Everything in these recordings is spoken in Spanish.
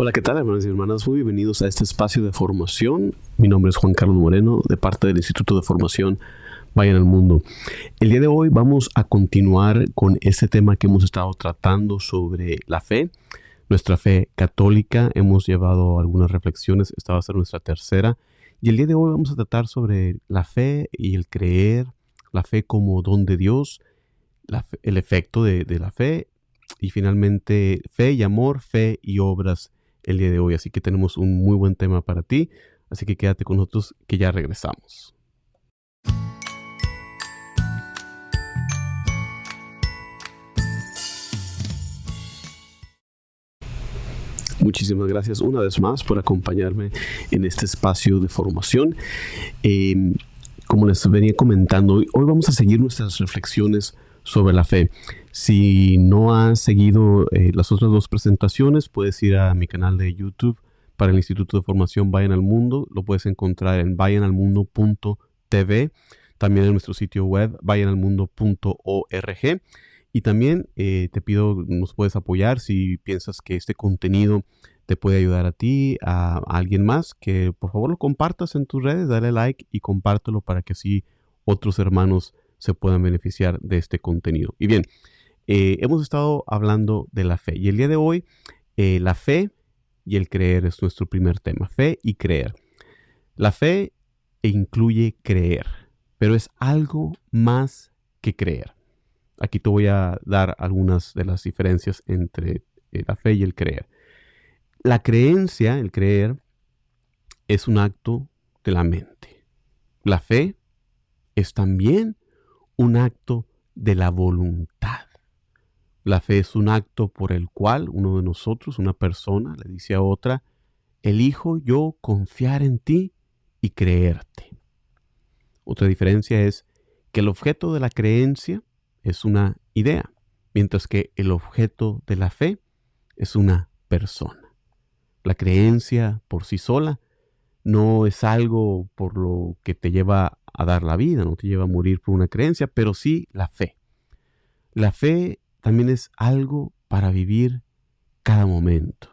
Hola, ¿qué tal, hermanos y hermanas? Muy bienvenidos a este espacio de formación. Mi nombre es Juan Carlos Moreno, de parte del Instituto de Formación Vayan al Mundo. El día de hoy vamos a continuar con este tema que hemos estado tratando sobre la fe, nuestra fe católica. Hemos llevado algunas reflexiones, esta va a ser nuestra tercera. Y el día de hoy vamos a tratar sobre la fe y el creer, la fe como don de Dios, el efecto de la fe y finalmente fe y amor, fe y obras el día de hoy. Así que tenemos un muy buen tema para ti, así que quédate con nosotros que ya regresamos. Muchísimas gracias una vez más por acompañarme en este espacio de formación. Como les venía comentando, hoy vamos a seguir nuestras reflexiones sobre la fe. Si no has seguido las otras dos presentaciones, puedes ir a mi canal de YouTube para el Instituto de Formación Vayan al Mundo. Lo puedes encontrar en vayanalmundo.tv, también en nuestro sitio web vayanalmundo.org. Y también te pido, nos puedes apoyar si piensas que este contenido te puede ayudar a ti, a alguien más, que por favor lo compartas en tus redes, dale like y compártelo para que así otros hermanos se puedan beneficiar de este contenido. Y bien, hemos estado hablando de la fe y el día de hoy la fe y el creer es nuestro primer tema, fe y creer. La fe incluye creer, pero es algo más que creer. Aquí te voy a dar algunas de las diferencias entre la fe y el creer. La creencia, el creer, es un acto de la mente. La fe es también un acto de la voluntad. La fe es un acto por el cual uno de nosotros, una persona, le dice a otra, elijo yo confiar en ti y creerte. Otra diferencia es que el objeto de la creencia es una idea, mientras que el objeto de la fe es una persona. La creencia por sí sola no es algo por lo que te lleva a dar la vida, no te lleva a morir por una creencia, pero sí la fe. La fe también es algo para vivir cada momento.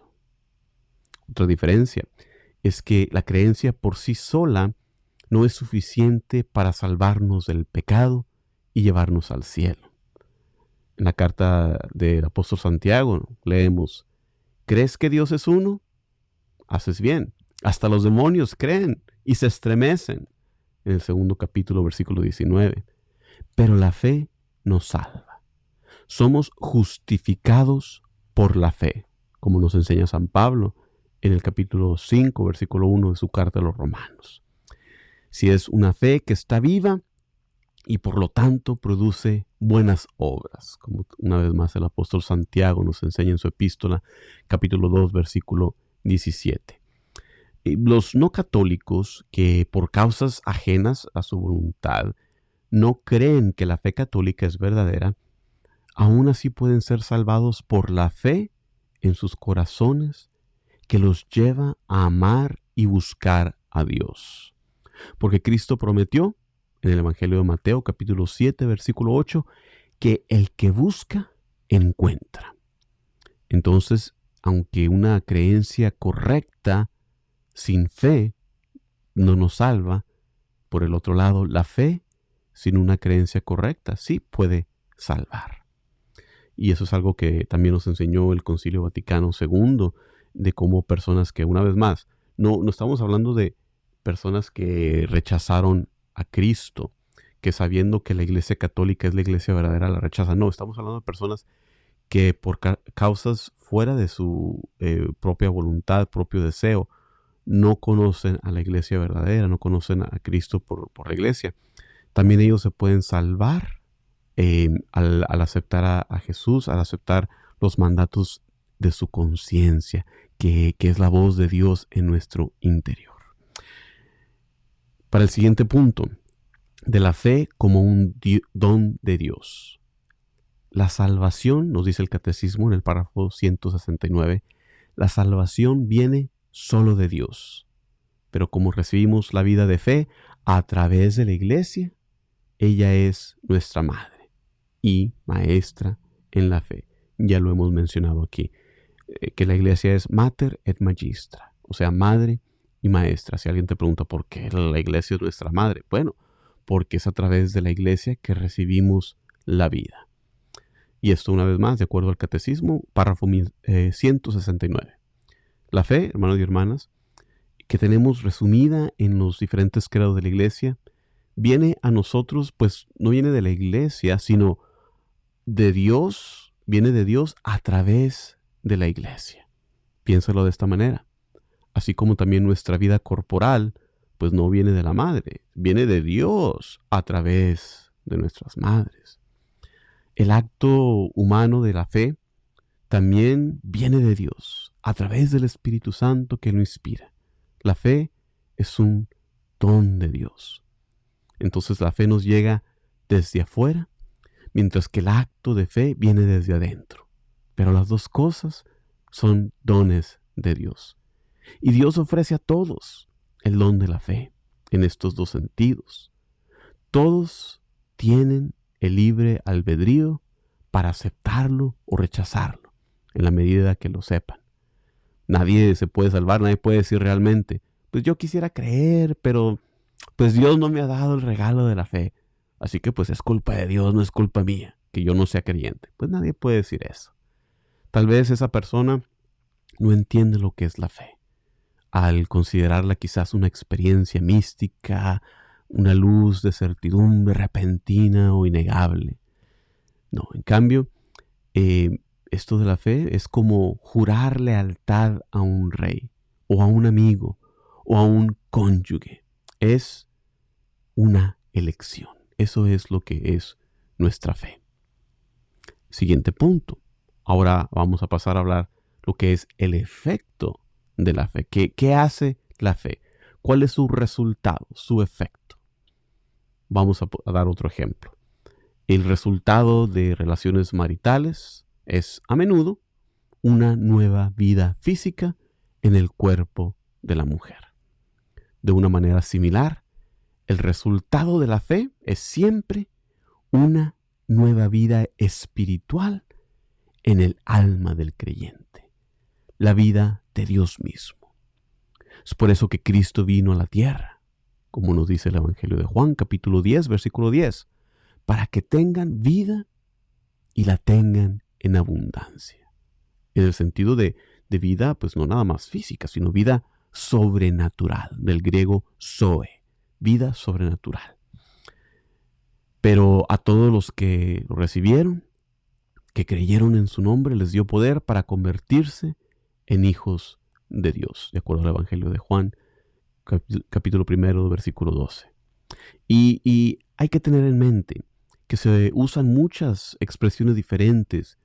Otra diferencia es que la creencia por sí sola no es suficiente para salvarnos del pecado y llevarnos al cielo. En la carta del apóstol Santiago leemos, ¿crees que Dios es uno? Haces bien. Hasta los demonios creen y se estremecen. En el segundo capítulo, versículo 19. Pero la fe nos salva. Somos justificados por la fe, como nos enseña San Pablo en el capítulo 5, versículo 1 de su carta a los Romanos. Si es una fe que está viva y por lo tanto produce buenas obras, como una vez más el apóstol Santiago nos enseña en su epístola, capítulo 2, versículo 17. Los no católicos que por causas ajenas a su voluntad no creen que la fe católica es verdadera, aún así pueden ser salvados por la fe en sus corazones que los lleva a amar y buscar a Dios. Porque Cristo prometió en el Evangelio de Mateo, capítulo 7, versículo 8, que el que busca, encuentra. Entonces, aunque una creencia correcta sin fe no nos salva, por el otro lado, la fe sin una creencia correcta sí puede salvar. Y eso es algo que también nos enseñó el Concilio Vaticano II, de cómo personas que, una vez más, no estamos hablando de personas que rechazaron a Cristo, que sabiendo que la Iglesia Católica es la Iglesia verdadera la rechazan. No, estamos hablando de personas que por causas fuera de su propia voluntad, propio deseo, no conocen a la Iglesia verdadera, no conocen a Cristo por la Iglesia. También ellos se pueden salvar al aceptar a Jesús, al aceptar los mandatos de su conciencia, que es la voz de Dios en nuestro interior. Para el siguiente punto, de la fe como un don de Dios. La salvación, nos dice el Catecismo en el párrafo 169, la salvación viene solo de Dios. Pero como recibimos la vida de fe a través de la Iglesia, ella es nuestra madre y maestra en la fe. Ya lo hemos mencionado aquí. que la iglesia es mater et magistra, o sea, madre y maestra. Si alguien te pregunta por qué la iglesia es nuestra madre, bueno, porque es a través de la iglesia que recibimos la vida. Y esto una vez más, de acuerdo al Catecismo, párrafo 169. La fe, hermanos y hermanas, que tenemos resumida en los diferentes credos de la iglesia, viene a nosotros, pues no viene de la iglesia, sino de Dios, viene de Dios a través de la iglesia. Piénsalo de esta manera. Así como también nuestra vida corporal, pues no viene de la madre, viene de Dios a través de nuestras madres. El acto humano de la fe también viene de Dios a través del Espíritu Santo que lo inspira. La fe es un don de Dios. Entonces la fe nos llega desde afuera, mientras que el acto de fe viene desde adentro. Pero las dos cosas son dones de Dios. Y Dios ofrece a todos el don de la fe en estos dos sentidos. Todos tienen el libre albedrío para aceptarlo o rechazarlo, en la medida que lo sepan. Nadie se puede salvar, nadie puede decir realmente, pues yo quisiera creer, pero pues Dios no me ha dado el regalo de la fe. Así que pues es culpa de Dios, no es culpa mía, que yo no sea creyente. Pues nadie puede decir eso. Tal vez esa persona no entiende lo que es la fe, al considerarla quizás una experiencia mística, una luz de certidumbre repentina o innegable. No, en cambio, esto de la fe es como jurar lealtad a un rey, o a un amigo, o a un cónyuge. Es una elección. Eso es lo que es nuestra fe. Siguiente punto. Ahora vamos a pasar a hablar lo que es el efecto de la fe. ¿Qué hace la fe? ¿Cuál es su resultado, su efecto? Vamos a dar otro ejemplo. El resultado de relaciones maritales es a menudo una nueva vida física en el cuerpo de la mujer. De una manera similar, el resultado de la fe es siempre una nueva vida espiritual en el alma del creyente, la vida de Dios mismo. Es por eso que Cristo vino a la tierra, como nos dice el Evangelio de Juan, capítulo 10, versículo 10, para que tengan vida y la tengan en abundancia. En el sentido de vida, pues no nada más física, sino vida sobrenatural, del griego zoe, vida sobrenatural. Pero a todos los que lo recibieron, que creyeron en su nombre, les dio poder para convertirse en hijos de Dios, de acuerdo al Evangelio de Juan, capítulo 1, versículo 12. Y hay que tener en mente que se usan muchas expresiones diferentes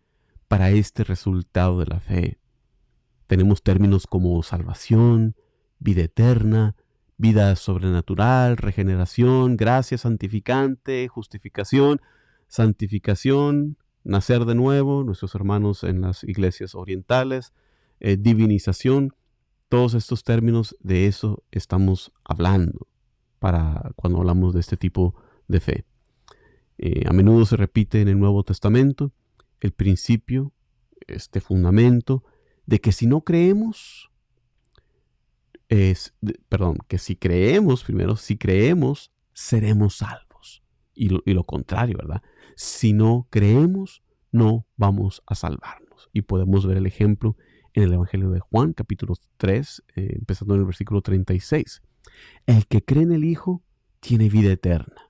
para este resultado de la fe. Tenemos términos como salvación, vida eterna, vida sobrenatural, regeneración, gracia santificante, justificación, santificación, nacer de nuevo, nuestros hermanos en las iglesias orientales, divinización. Todos estos términos, de eso estamos hablando para cuando hablamos de este tipo de fe. A menudo se repite en el Nuevo Testamento el principio, este fundamento, de que si no creemos, que si creemos, primero, si creemos, seremos salvos. Y lo contrario, ¿verdad? Si no creemos, no vamos a salvarnos. Y podemos ver el ejemplo en el Evangelio de Juan, capítulo 3, empezando en el versículo 36. El que cree en el Hijo tiene vida eterna.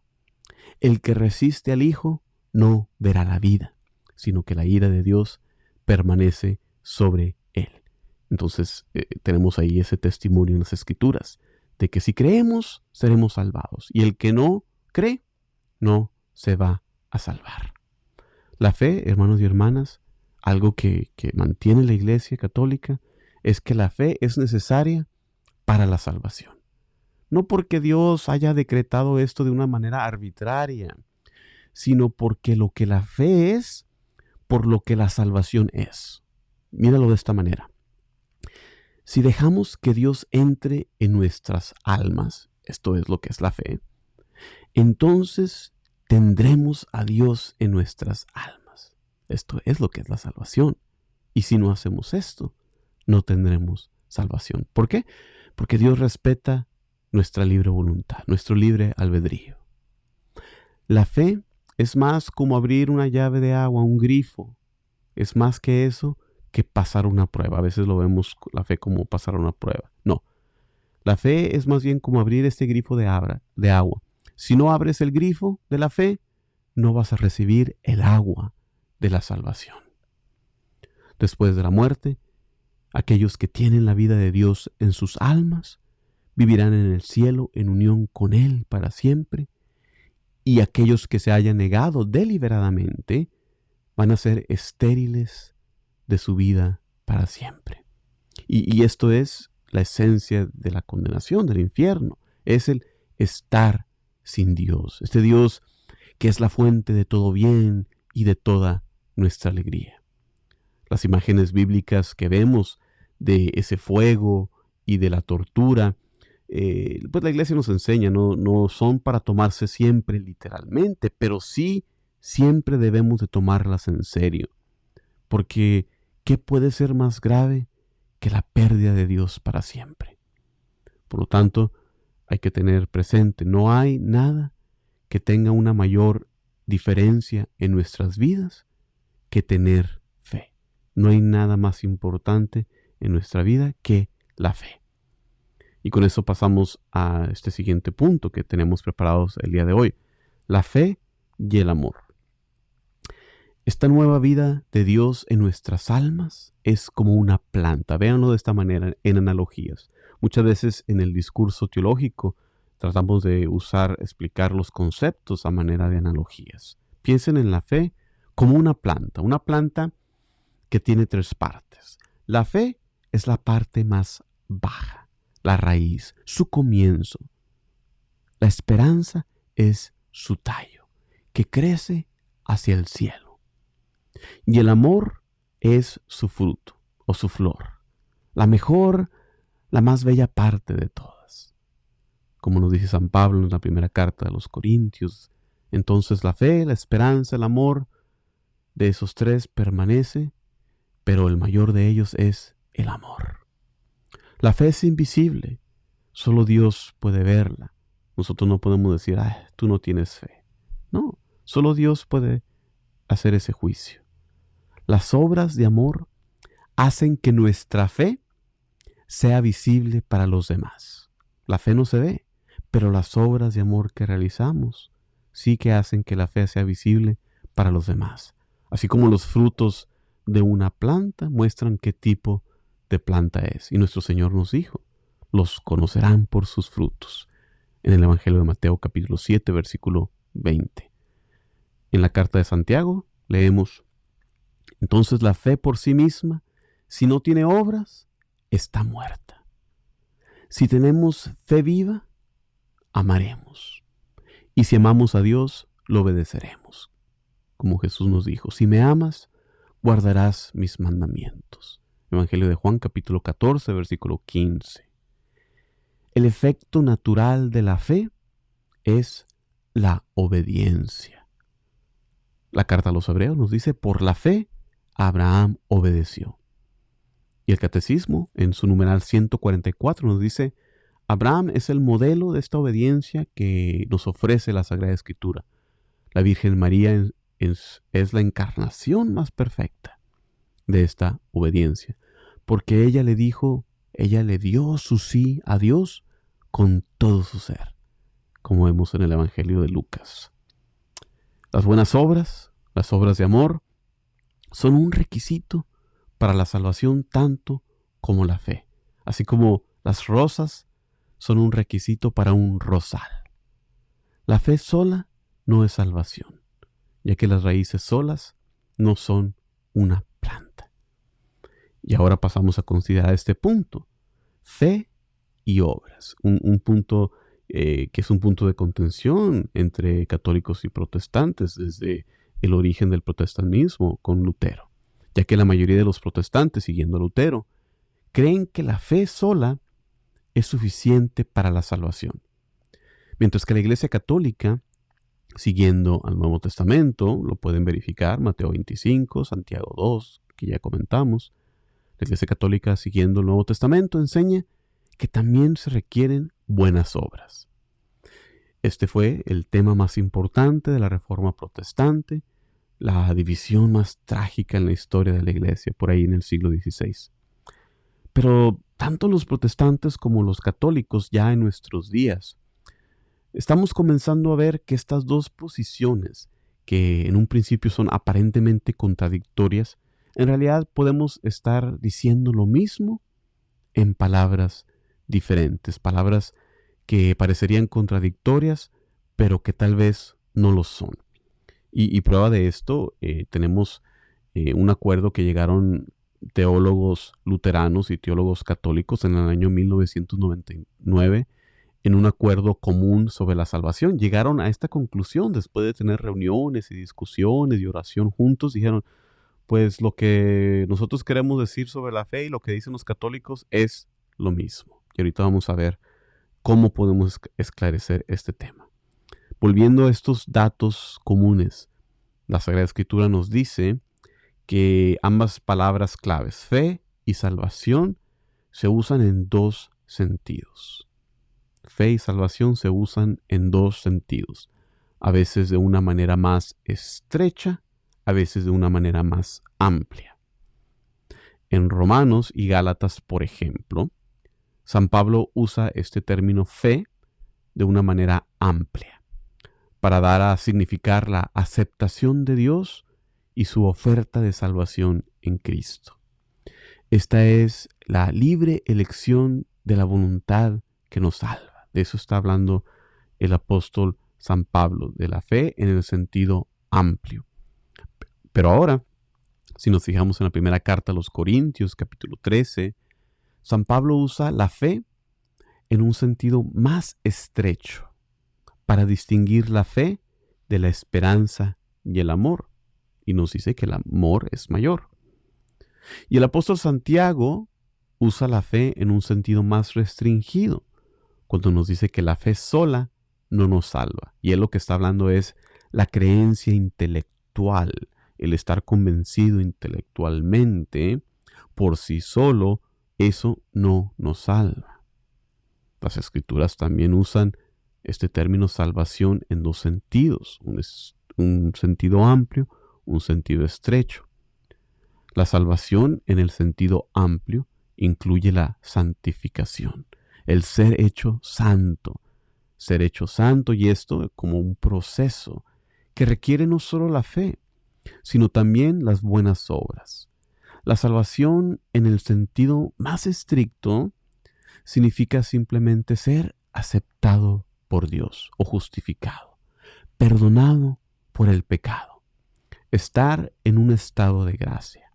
El que resiste al Hijo no verá la vida, sino que la ira de Dios permanece sobre él. Entonces tenemos ahí ese testimonio en las Escrituras de que si creemos, seremos salvados. Y el que no cree, no se va a salvar. La fe, hermanos y hermanas, algo que mantiene la Iglesia Católica, es que la fe es necesaria para la salvación. No porque Dios haya decretado esto de una manera arbitraria, sino porque lo que la fe es, por lo que la salvación es. Míralo de esta manera. Si dejamos que Dios entre en nuestras almas, esto es lo que es la fe, entonces tendremos a Dios en nuestras almas. Esto es lo que es la salvación. Y si no hacemos esto, no tendremos salvación. ¿Por qué? Porque Dios respeta nuestra libre voluntad, nuestro libre albedrío. La fe es más como abrir una llave de agua, un grifo. Es más que eso que pasar una prueba. A veces lo vemos la fe como pasar una prueba. No, la fe es más bien como abrir este grifo de agua. Si no abres el grifo de la fe, no vas a recibir el agua de la salvación. Después de la muerte, aquellos que tienen la vida de Dios en sus almas vivirán en el cielo en unión con Él para siempre, y aquellos que se hayan negado deliberadamente van a ser estériles de su vida para siempre. Y esto es la esencia de la condenación, del infierno. Es el estar sin Dios. Este Dios que es la fuente de todo bien y de toda nuestra alegría. Las imágenes bíblicas que vemos de ese fuego y de la tortura, pues la iglesia nos enseña, no son para tomarse siempre literalmente, pero sí siempre debemos de tomarlas en serio. Porque, ¿qué puede ser más grave que la pérdida de Dios para siempre? Por lo tanto, hay que tener presente, no hay nada que tenga una mayor diferencia en nuestras vidas que tener fe. No hay nada más importante en nuestra vida que la fe. Y con eso pasamos a este siguiente punto que tenemos preparados el día de hoy. La fe y el amor. Esta nueva vida de Dios en nuestras almas es como una planta. Véanlo de esta manera en analogías. Muchas veces en el discurso teológico tratamos de explicar los conceptos a manera de analogías. Piensen en la fe como una planta que tiene tres partes. La fe es la parte más baja, la raíz, su comienzo. La esperanza es su tallo, que crece hacia el cielo. Y el amor es su fruto o su flor, la mejor, la más bella parte de todas. Como nos dice San Pablo en la primera carta de los Corintios, entonces la fe, la esperanza, el amor, de esos tres permanece, pero el mayor de ellos es el amor. La fe es invisible, solo Dios puede verla. Nosotros no podemos decir, tú no tienes fe. No, solo Dios puede hacer ese juicio. Las obras de amor hacen que nuestra fe sea visible para los demás. La fe no se ve, pero las obras de amor que realizamos sí que hacen que la fe sea visible para los demás. Así como los frutos de una planta muestran qué tipo de planta es. Y nuestro Señor nos dijo, los conocerán por sus frutos. En el Evangelio de Mateo capítulo 7, versículo 20. En la carta de Santiago leemos, entonces la fe por sí misma, si no tiene obras, está muerta. Si tenemos fe viva, amaremos. Y si amamos a Dios, lo obedeceremos. Como Jesús nos dijo, si me amas, guardarás mis mandamientos. Evangelio de Juan capítulo 14, versículo 15. El efecto natural de la fe es la obediencia. La carta a los Hebreos nos dice, por la fe, Abraham obedeció. Y el Catecismo, en su numeral 144, nos dice, Abraham es el modelo de esta obediencia que nos ofrece la Sagrada Escritura. La Virgen María es la encarnación más perfecta de esta obediencia, porque ella le dio su sí a Dios con todo su ser, como vemos en el Evangelio de Lucas. Las buenas obras, las obras de amor, son un requisito para la salvación tanto como la fe, así como las rosas son un requisito para un rosal. La fe sola no es salvación, ya que las raíces solas no son una planta. Y ahora pasamos a considerar este punto, fe y obras, un punto que es un punto de contención entre católicos y protestantes desde el origen del protestantismo con Lutero, ya que la mayoría de los protestantes, siguiendo a Lutero, creen que la fe sola es suficiente para la salvación, mientras que la Iglesia Católica, siguiendo al Nuevo Testamento, lo pueden verificar, Mateo 25, Santiago 2, que ya comentamos. La Iglesia Católica, siguiendo el Nuevo Testamento, enseña que también se requieren buenas obras. Este fue el tema más importante de la Reforma Protestante, la división más trágica en la historia de la Iglesia, por ahí en el siglo XVI. Pero tanto los protestantes como los católicos ya en nuestros días estamos comenzando a ver que estas dos posiciones, que en un principio son aparentemente contradictorias, en realidad podemos estar diciendo lo mismo en palabras diferentes, palabras que parecerían contradictorias, pero que tal vez no lo son. Y prueba de esto, tenemos un acuerdo que llegaron teólogos luteranos y teólogos católicos en el año 1999 en un acuerdo común sobre la salvación. Llegaron a esta conclusión después de tener reuniones y discusiones y oración juntos. Dijeron, pues lo que nosotros queremos decir sobre la fe y lo que dicen los católicos es lo mismo. Y ahorita vamos a ver cómo podemos esclarecer este tema. Volviendo a estos datos comunes, la Sagrada Escritura nos dice que ambas palabras claves, fe y salvación, se usan en dos sentidos. Fe y salvación se usan en dos sentidos, a veces de una manera más estrecha, a veces de una manera más amplia. En Romanos y Gálatas, por ejemplo, San Pablo usa este término fe de una manera amplia, para dar a significar la aceptación de Dios y su oferta de salvación en Cristo. Esta es la libre elección de la voluntad que nos salva. De eso está hablando el apóstol San Pablo, de la fe en el sentido amplio. Pero ahora, si nos fijamos en la primera carta a los Corintios, capítulo 13, San Pablo usa la fe en un sentido más estrecho para distinguir la fe de la esperanza y el amor. Y nos dice que el amor es mayor. Y el apóstol Santiago usa la fe en un sentido más restringido, cuando nos dice que la fe sola no nos salva. Y él lo que está hablando es la creencia intelectual, el estar convencido intelectualmente por sí solo, eso no nos salva. Las Escrituras también usan este término salvación en dos sentidos, un sentido amplio, un sentido estrecho. La salvación en el sentido amplio incluye la santificación, el ser hecho santo, y esto como un proceso que requiere no solo la fe, sino también las buenas obras. La salvación en el sentido más estricto significa simplemente ser aceptado por Dios o justificado, perdonado por el pecado, estar en un estado de gracia.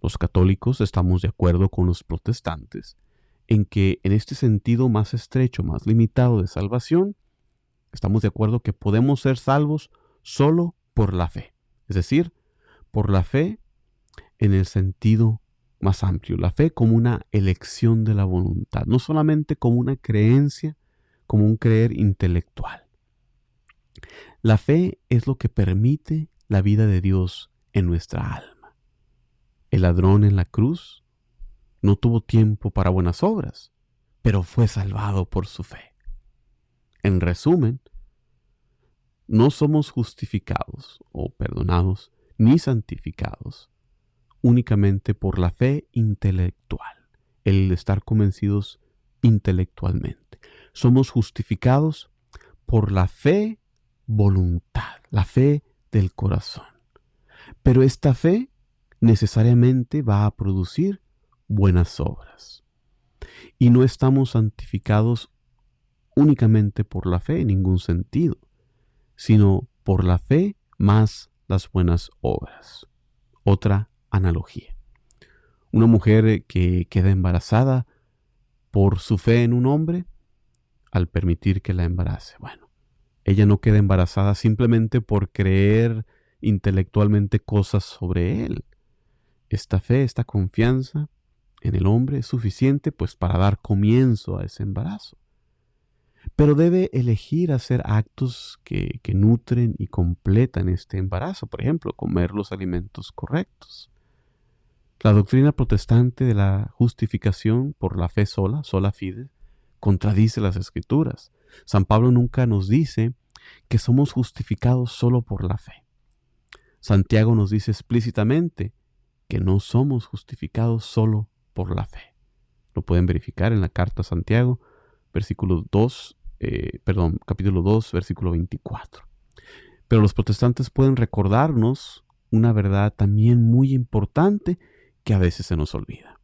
Los católicos estamos de acuerdo con los protestantes en que en este sentido más estrecho, más limitado de salvación, estamos de acuerdo que podemos ser salvos solo por la fe. Es decir, por la fe en el sentido más amplio. La fe como una elección de la voluntad, no solamente como una creencia, como un creer intelectual. La fe es lo que permite la vida de Dios en nuestra alma. El ladrón en la cruz no tuvo tiempo para buenas obras, pero fue salvado por su fe. En resumen, no somos justificados o perdonados ni santificados únicamente por la fe intelectual, el estar convencidos intelectualmente. Somos justificados por la fe voluntad, la fe del corazón. Pero esta fe necesariamente va a producir buenas obras. Y no estamos santificados únicamente por la fe en ningún sentido, sino por la fe más las buenas obras. Otra analogía. Una mujer que queda embarazada por su fe en un hombre al permitir que la embarace. Bueno, ella no queda embarazada simplemente por creer intelectualmente cosas sobre él. Esta fe, esta confianza en el hombre es suficiente pues para dar comienzo a ese embarazo. Pero debe elegir hacer actos que nutren y completan este embarazo. Por ejemplo, comer los alimentos correctos. La doctrina protestante de la justificación por la fe sola, sola fide, contradice las Escrituras. San Pablo nunca nos dice que somos justificados solo por la fe. Santiago nos dice explícitamente que no somos justificados solo por la fe. Lo pueden verificar en la carta a Santiago, capítulo 2, versículo 24. Pero los protestantes pueden recordarnos una verdad también muy importante que a veces se nos olvida,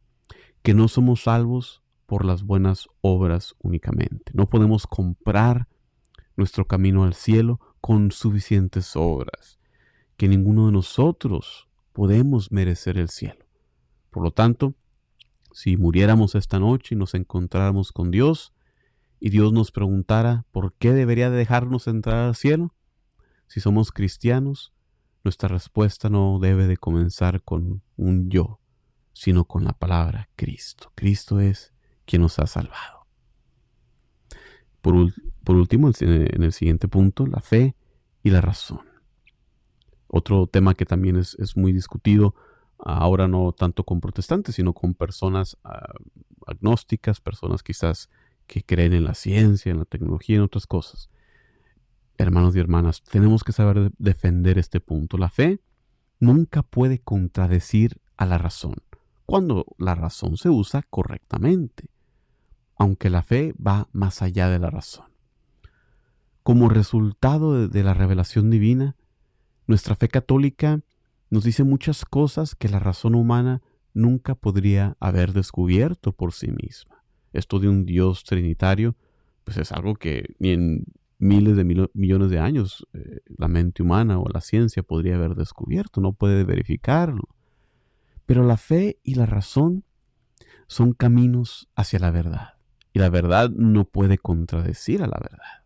que no somos salvos por las buenas obras únicamente. No podemos comprar nuestro camino al cielo con suficientes obras, que ninguno de nosotros podemos merecer el cielo. Por lo tanto, si muriéramos esta noche y nos encontráramos con Dios y Dios nos preguntara por qué debería dejarnos entrar al cielo, si somos cristianos, nuestra respuesta no debe de comenzar con un yo, sino con la palabra Cristo. Cristo es quien nos ha salvado. Por último, en el siguiente punto, la fe y la razón. Otro tema que también es muy discutido, ahora no tanto con protestantes, sino con personas agnósticas, personas quizás que creen en la ciencia, en la tecnología, en otras cosas. Hermanos y hermanas, tenemos que saber defender este punto. La fe nunca puede contradecir a la razón, cuando la razón se usa correctamente, aunque la fe va más allá de la razón. Como resultado de la revelación divina, nuestra fe católica nos dice muchas cosas que la razón humana nunca podría haber descubierto por sí misma. Esto de un Dios trinitario, pues es algo que ni en miles de millones de años la mente humana o la ciencia podría haber descubierto, no puede verificarlo. Pero la fe y la razón son caminos hacia la verdad, y la verdad no puede contradecir a la verdad.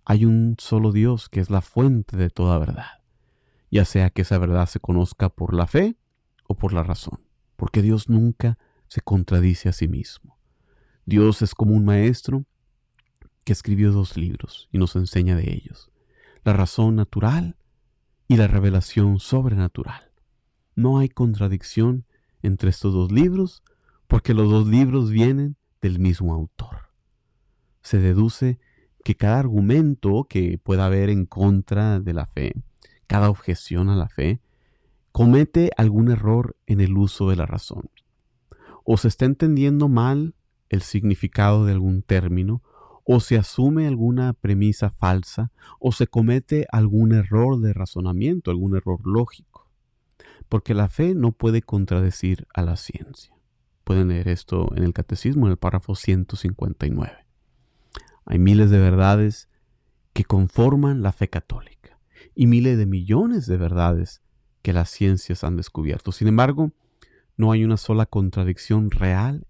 Hay un solo Dios que es la fuente de toda verdad, ya sea que esa verdad se conozca por la fe o por la razón, porque Dios nunca se contradice a sí mismo. Dios es como un maestro que escribió 2 libros y nos enseña de ellos: la razón natural y la revelación sobrenatural. No hay contradicción entre estos 2 libros porque los 2 libros vienen del mismo autor. Se deduce que cada argumento que pueda haber en contra de la fe, cada objeción a la fe, comete algún error en el uso de la razón. O se está entendiendo mal el significado de algún término, o se asume alguna premisa falsa, o se comete algún error de razonamiento, algún error lógico. Porque la fe no puede contradecir a la ciencia. Pueden leer esto en el Catecismo, en el párrafo 159. Hay miles de verdades que conforman la fe católica y miles de millones de verdades que las ciencias han descubierto. Sin embargo, no hay una sola contradicción real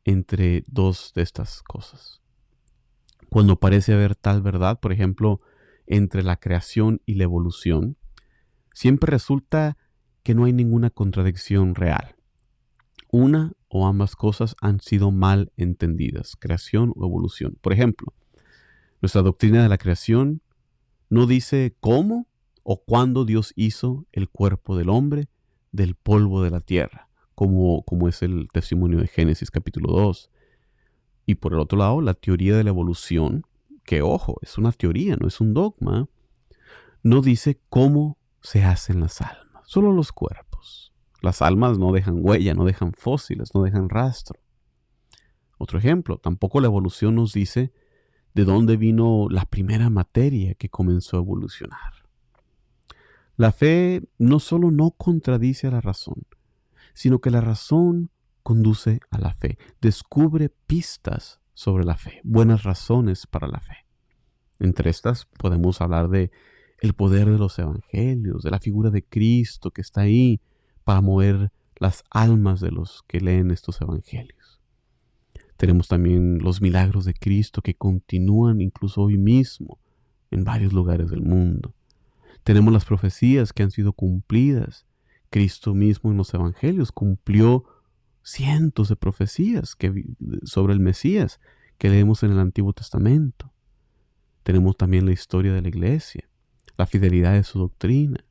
entre 2 de estas cosas. Cuando parece haber tal verdad, por ejemplo, entre la creación y la evolución, siempre resulta que no hay ninguna contradicción real. Una o ambas cosas han sido mal entendidas, creación o evolución. Por ejemplo, nuestra doctrina de la creación no dice cómo o cuándo Dios hizo el cuerpo del hombre del polvo de la tierra, como es el testimonio de Génesis capítulo 2. Y por el otro lado, la teoría de la evolución, que ojo, es una teoría, no es un dogma, no dice cómo se hacen las almas, solo los cuerpos. Las almas no dejan huella, no dejan fósiles, no dejan rastro. Otro ejemplo, tampoco la evolución nos dice de dónde vino la primera materia que comenzó a evolucionar. La fe no solo no contradice a la razón, sino que la razón conduce a la fe, descubre pistas sobre la fe, buenas razones para la fe. Entre estas podemos hablar de el poder de los evangelios, de la figura de Cristo que está ahí para mover las almas de los que leen estos evangelios. Tenemos también los milagros de Cristo que continúan incluso hoy mismo en varios lugares del mundo. Tenemos las profecías que han sido cumplidas. Cristo mismo en los evangelios cumplió cientos de profecías sobre el Mesías que leemos en el Antiguo Testamento. Tenemos también la historia de la iglesia, la fidelidad de su doctrina,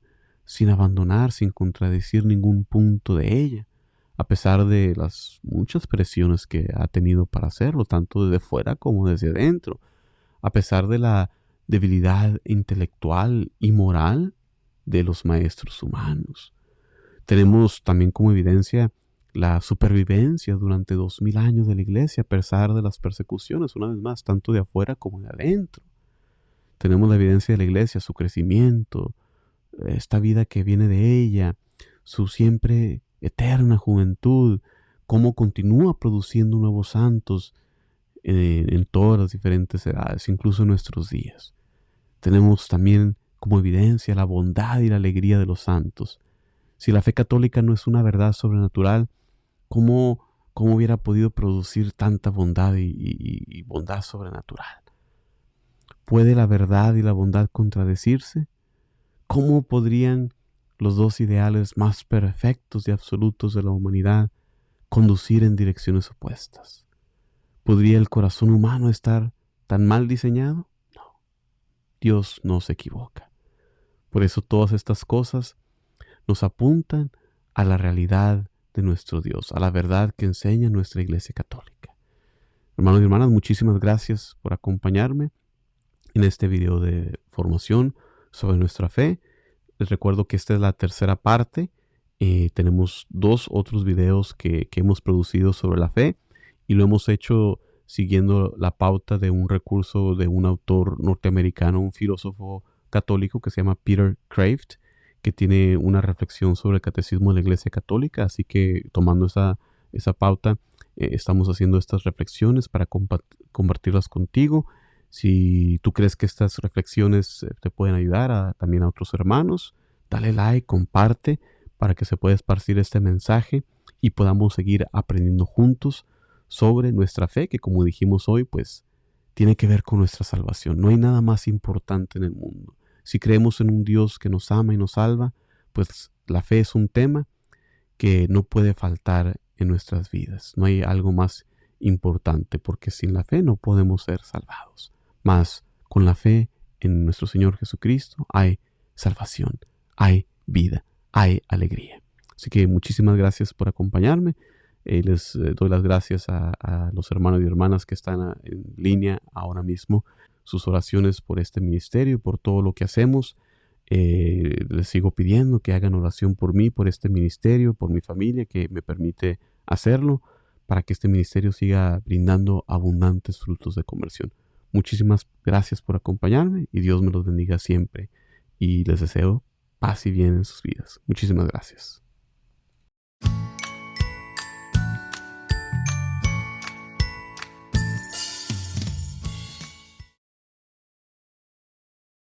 sin abandonar, sin contradecir ningún punto de ella, a pesar de las muchas presiones que ha tenido para hacerlo, tanto desde fuera como desde adentro, a pesar de la debilidad intelectual y moral de los maestros humanos. Tenemos también como evidencia la supervivencia durante 2000 años de la iglesia, a pesar de las persecuciones, una vez más, tanto de afuera como de adentro. Tenemos la evidencia de la iglesia, su crecimiento, esta vida que viene de ella, su siempre eterna juventud, cómo continúa produciendo nuevos santos en todas las diferentes edades, incluso en nuestros días. Tenemos también como evidencia la bondad y la alegría de los santos. Si la fe católica no es una verdad sobrenatural, ¿cómo hubiera podido producir tanta bondad y bondad sobrenatural? ¿Puede la verdad y la bondad contradecirse? ¿Cómo podrían los dos ideales más perfectos y absolutos de la humanidad conducir en direcciones opuestas? ¿Podría el corazón humano estar tan mal diseñado? No, Dios no se equivoca. Por eso todas estas cosas nos apuntan a la realidad de nuestro Dios, a la verdad que enseña nuestra Iglesia Católica. Hermanos y hermanas, muchísimas gracias por acompañarme en este video de formación sobre nuestra fe. Les recuerdo que esta es la tercera parte. Tenemos 2 otros videos que hemos producido sobre la fe y lo hemos hecho siguiendo la pauta de un recurso de un autor norteamericano, un filósofo católico que se llama Peter Kraft, que tiene una reflexión sobre el catecismo de la Iglesia Católica. Así que tomando esa pauta, estamos haciendo estas reflexiones para compartirlas contigo. Si tú crees que estas reflexiones te pueden ayudar también a otros hermanos, dale like, comparte para que se pueda esparcir este mensaje y podamos seguir aprendiendo juntos sobre nuestra fe, que como dijimos hoy, pues tiene que ver con nuestra salvación. No hay nada más importante en el mundo. Si creemos en un Dios que nos ama y nos salva, pues la fe es un tema que no puede faltar en nuestras vidas. No hay algo más importante, porque sin la fe no podemos ser salvados. Mas con la fe en nuestro Señor Jesucristo hay salvación, hay vida, hay alegría. Así que muchísimas gracias por acompañarme. Les doy las gracias a los hermanos y hermanas que están en línea ahora mismo. Sus oraciones por este ministerio, por todo lo que hacemos. Les sigo pidiendo que hagan oración por mí, por este ministerio, por mi familia que me permite hacerlo, para que este ministerio siga brindando abundantes frutos de conversión. Muchísimas gracias por acompañarme y Dios me los bendiga siempre. Y les deseo paz y bien en sus vidas. Muchísimas gracias.